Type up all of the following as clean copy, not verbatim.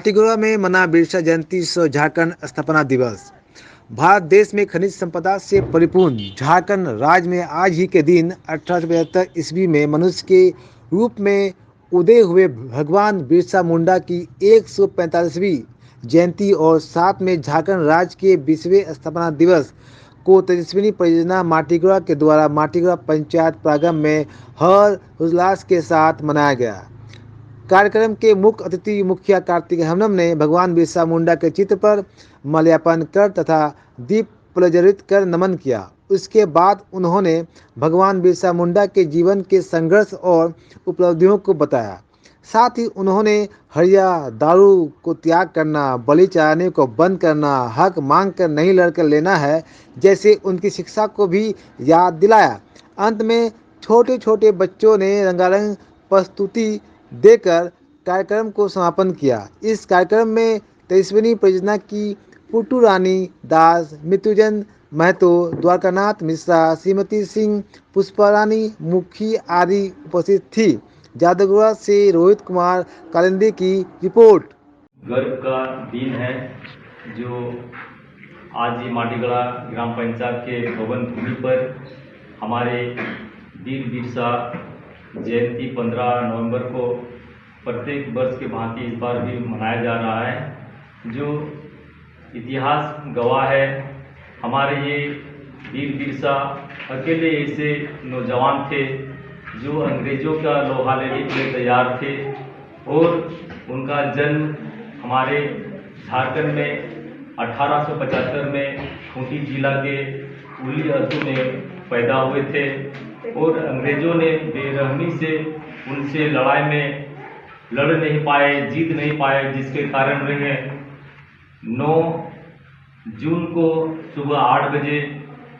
माटीगोड़ा में मना बिरसा जयंती सह झारखंड स्थापना दिवस। भारत देश में खनिज संपदा से परिपूर्ण झारखंड राज्य में आज ही के दिन 1875 ईस्वी में मनुष्य के रूप में उदय हुए भगवान बिरसा मुंडा की 145वीं जयंती और साथ में झारखंड राज्य के 20वें स्थापना दिवस को तेजस्विनी परियोजना माटीगोड़ा के द्वारा माटीगोड़ा पंचायत प्रांगण में हर उल्लास के साथ मनाया गया। कार्यक्रम के मुख्य अतिथि मुखिया कार्तिक हेम्ब्रम ने भगवान बिरसा मुंडा के चित्र पर माल्यार्पण कर तथा दीप प्रज्वलित कर नमन किया। उसके बाद उन्होंने भगवान बिरसा मुंडा के जीवन के संघर्ष और उपलब्धियों को बताया। साथ ही उन्होंने हरिया दारू को त्याग करना, बलि चढ़ाने को बंद करना, हक मांग कर नहीं लड़कर लेना है जैसे उनकी शिक्षा को भी याद दिलाया। अंत में छोटे छोटे बच्चों ने रंगारंग प्रस्तुति देकर कार्यक्रम को समापन किया। इस कार्यक्रम में तेजस्विनी परियोजना की पुट्टू रानी दास, मृत्युंजय महतो, द्वारकानाथ मिश्रा, श्रीमती सिंह, पुष्पारानी मुखी आदि उपस्थित थी। जादवगोड़ा से रोहित कुमार कालिंदी की रिपोर्ट। गर्व का दिन है जो आज ही माटीगोड़ा ग्राम पंचायत के भवन भूमि पर हमारे वीर बिरसा जयंती 15 नवंबर को प्रत्येक वर्ष के भांति इस बार भी मनाया जा रहा है। जो इतिहास गवाह है, हमारे ये वीर बिरसा अकेले ऐसे नौजवान थे जो अंग्रेजों का लोहा लेने के लिए तैयार थे और उनका जन्म हमारे झारखंड में 1875 में खूंटी जिला के उली अतु में पैदा हुए थे और अंग्रेजों ने बेरहमी से उनसे लड़ाई में लड़ नहीं पाए, जीत नहीं पाए, जिसके कारण उन्हें 9 जून को सुबह 8 बजे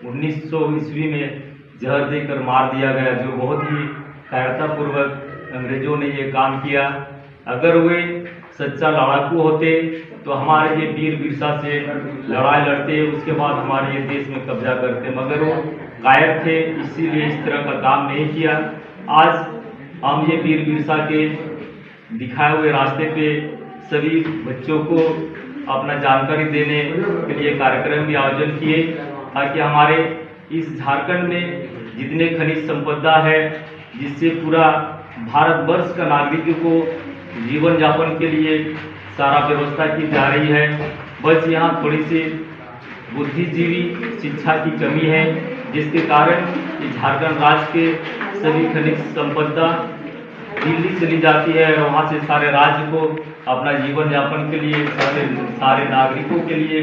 1900 ईस्वी में जहर देकर मार दिया गया। जो बहुत ही कायरतापूर्वक अंग्रेजों ने ये काम किया। अगर वे सच्चा लड़ाकू होते तो हमारे ये वीर बिरसा से लड़ाई लड़ते, उसके बाद हमारे ये देश में कब्जा करते, मगर वो कायर थे, इसीलिए इस तरह का काम नहीं किया। आज हम ये वीर बिरसा के दिखाए हुए रास्ते पे सभी बच्चों को अपना जानकारी देने के लिए कार्यक्रम भी आयोजन किए, ताकि हमारे इस झारखंड में जितने खनिज संपदा है, जिससे पूरा भारतवर्ष का नागरिकों को जीवन यापन के लिए सारा व्यवस्था की जा रही है, बस यहाँ थोड़ी सी बुद्धिजीवी शिक्षा की कमी है, जिसके कारण झारखंड राज्य के सभी खनिज संपदा दिल्ली चली जाती है और वहाँ से सारे राज्य को अपना जीवन यापन के लिए सारे नागरिकों के लिए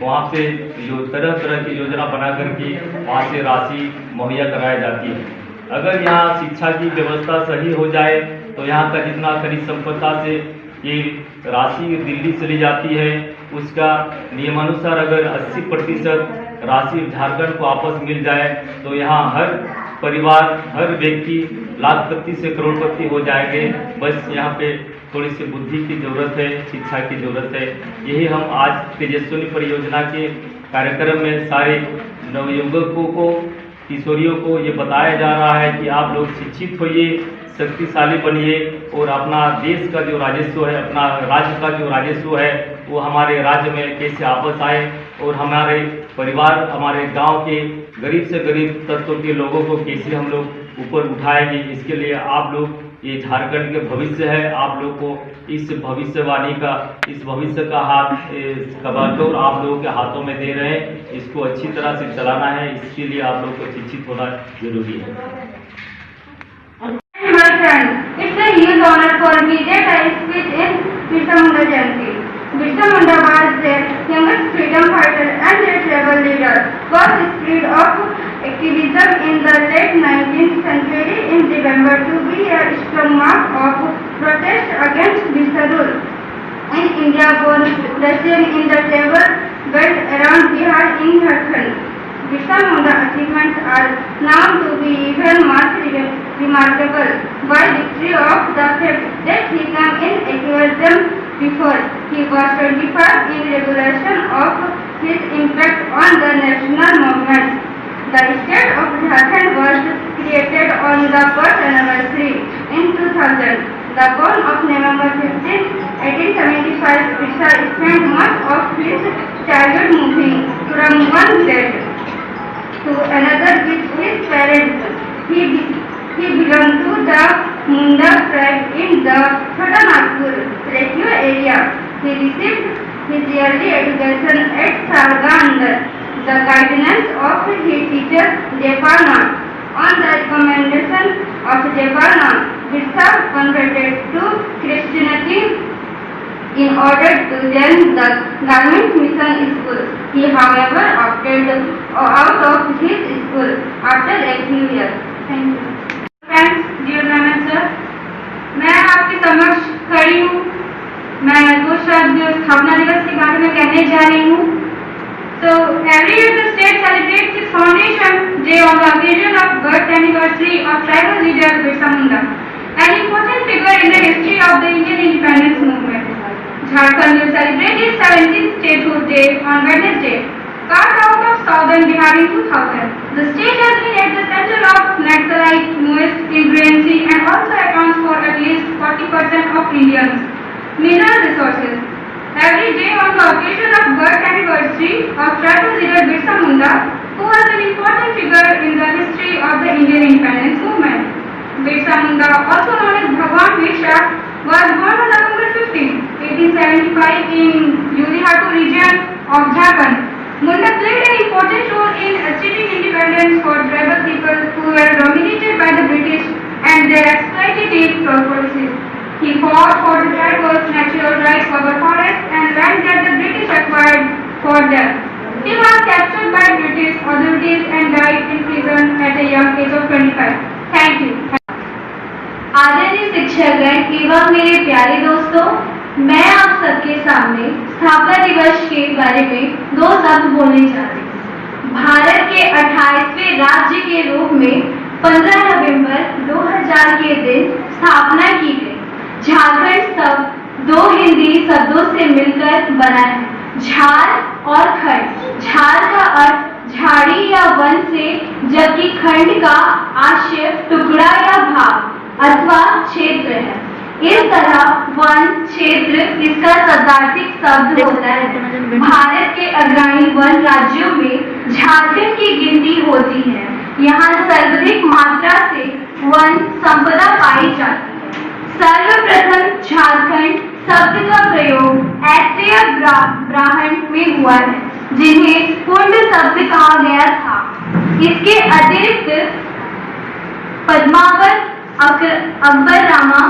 वहाँ पे जो तरह तरह की योजना बना करके वहाँ से राशि मुहैया कराई जाती है। अगर यहाँ शिक्षा की व्यवस्था सही हो जाए तो यहाँ का जितना खनिज संपदा से ये राशि दिल्ली चली जाती है, उसका नियमानुसार अगर 80% राशि झारखंड को वापस मिल जाए तो यहाँ हर परिवार, हर व्यक्ति लाखपति से करोड़पति हो जाएंगे। बस यहाँ पे थोड़ी सी बुद्धि की जरूरत है, शिक्षा की जरूरत है। यही हम आज तेजस्विनी परियोजना के कार्यक्रम में सारे नवयुवकों को, किशोरियों को ये बताया जा रहा है कि आप लोग शिक्षित होइए, शक्तिशाली बनिए और अपना देश का जो राजस्व है, अपना राज्य का जो राजस्व है वो हमारे राज्य में कैसे वापस आए और हमारे परिवार, हमारे गांव के गरीब से गरीब तत्व के लोगों को कैसे हम लोग ऊपर उठाएंगे। इसके लिए आप लोग, ये झारखंड के भविष्य है, आप लोग को इस भविष्यवाणी का, इस भविष्य का हाथ कबाटोर आप लोगों के हाथों में दे रहे हैं। इसको अच्छी तरह से चलाना है, इसके लिए आप लोग को शिक्षित होना जरूरी है। It's a huge honor for me that I speak in Birsa Munda Jayanti. Birsa Munda was the youngest freedom fighter and a rebel leader. Was spirit of activism in the late 19th century in November to be a strong mark of protest against Birsa rule. In India, born Russian in the tribal belt around Bihar in Jharkhand. Birsa Munda achievements are known to be even more remarkable by victory of the fact that he came in activism before he was 25 in regulation of his impact on the national movement. The state of Jharkhand was created on the birth anniversary in 2000. The born of November 15 1875, Birsa spent much of his childhood moving from one village to another with his parents. He belonged to the Munda tribe in the Chotanagpur Plateau area. He received his early education at Sarga under the guidance of his teacher Jaypal Nath. On the recommendation of Jaypal Nath, Birsa converted to Christianity in order to join the Garment Mission School. He, however, opted out of his school after a few years. Thank you. Friends, dear ma'am and sir, मैं आपके समक्ष खड़ी हूँ। मैं दो शब्द स्थापना दिवस के बारे में कहने जा रही हूँ। So every year the state celebrates its foundation day on the occasion of birth anniversary of tribal leader Birsa Munda, an important figure in the history of the Indian independence movement. Jharkhand will celebrate its 17th statehood day on Wednesday. Carved out of southern Bihar in 2000, the state has been at the center of Naxalite Maoist insurgency and also accounts for at least 40% of Indians' mineral resources. Every day on the occasion of birth anniversary of tribal leader Birsa Munda, who was an important figure in the history of the Indian independence movement. Birsa Munda, also known as Bhagwan Birsa, was born on November 15, 1875 in Yudhihatu region of Jharkhand. Munda played an important role in achieving independence for tribal people who were dominated by the British and their exploitative policies. He fought for the tribals' natural rights over forests and land that the British acquired for them. He was captured by British authorities and died in prison at a young age of 25. Thank you. आदरणीय शिक्षकगण एवं मेरे प्यारे दोस्तों, मैं आप सबके सामने स्थापना दिवस के बारे में दो शब्द बोलने जा रही हूँ। भारत के 28वें राज्य के रूप में 15 नवंबर 2000 के दिन स्थापना की गई। झारखंड शब्द दो हिंदी शब्दों से मिलकर बना है, झार और खंड। झार का अर्थ झाड़ी या वन से, जबकि खंड का आशय टुकड़ा या भाग अथवा क्षेत्र है। इस तरह वन क्षेत्र इसका शब्दार्थिक शब्द होता है। भारत के अग्रणी वन राज्यों में झारखंड की गिनती होती है। यहाँ सर्वाधिक मात्रा से वन संपदा पाई जाती है। सर्वप्रथम झारखंड शब्द का प्रयोग ऐत्रेय ब्राह्मण में हुआ है, जिन्हें कुंड शब्द कहा गया था। इसके अतिरिक्त पद्मावत, अकबरनामा,